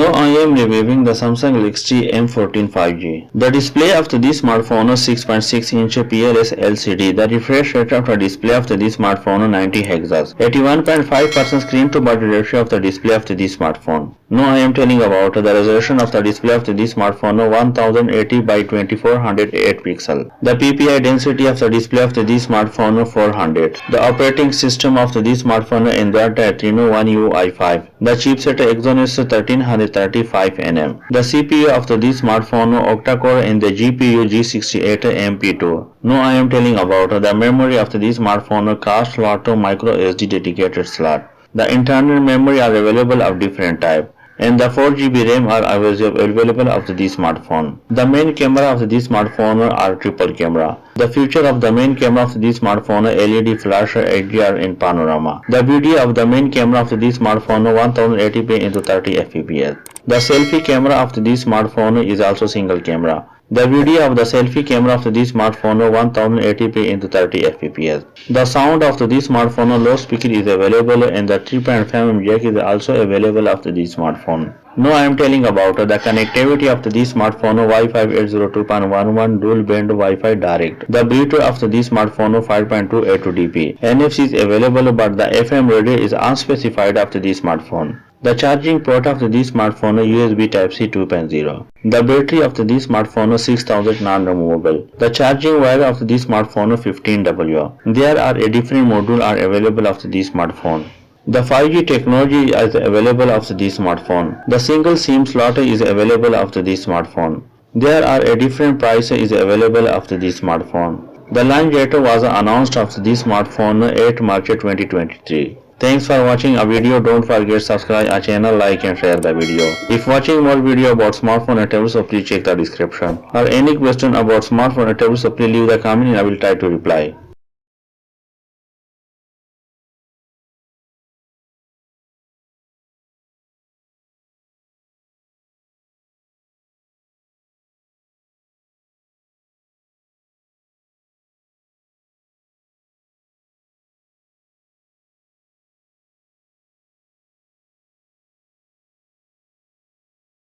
Now I am reviewing the Samsung Galaxy M14 5G. The display of this smartphone is 6.6-inch PLS LCD. The refresh rate of the display of this smartphone is 90 Hz. 81.5% screen to body ratio of the display of this smartphone. Now I am telling about the resolution of the display of this smartphone 1080 by 2408 pixel. The PPI density of the display of this smartphone 400. The operating system of this smartphone Android Adreno 1 UI5. The chipset Exynos 1335 nm. The CPU of this smartphone octa-core and the GPU G68 MP2. Now I am telling about the memory of this smartphone card slot micro SD dedicated slot. The internal memory are available of different type, and the 4GB RAM are available of this smartphone. The main camera of this smartphone are triple camera. The feature of the main camera of this smartphone LED flash HDR in panorama. The video of the main camera of this smartphone 1080p into 30 fps. The selfie camera of this smartphone is also single camera. The video of the selfie camera of this smartphone 1080p into 30 fps. The sound of this smartphone loudspeaker is available and the 3.5mm jack is also available of this smartphone. Now I am telling about the connectivity of this smartphone Wi-Fi 802.11 dual band Wi-Fi direct. The Bluetooth of this smartphone 5.28 dB. NFC is available but the FM radio is unspecified of this smartphone. The charging port of this smartphone USB Type-C 2.0. The battery of this smartphone 6000 non-removable. The charging wire of this smartphone 15W. There are a different module are available of this smartphone. The 5G technology is available of this smartphone. The single SIM slot is available of this smartphone. There are a different price is available of this smartphone. The launch date was announced of this smartphone 8 March 2023. Thanks for watching our video. Don't forget subscribe our channel, like and share the video. If watching more video about smartphone and tablets, so please check the description. Or any question about smartphone and tablets, so please leave the comment and I will try to reply.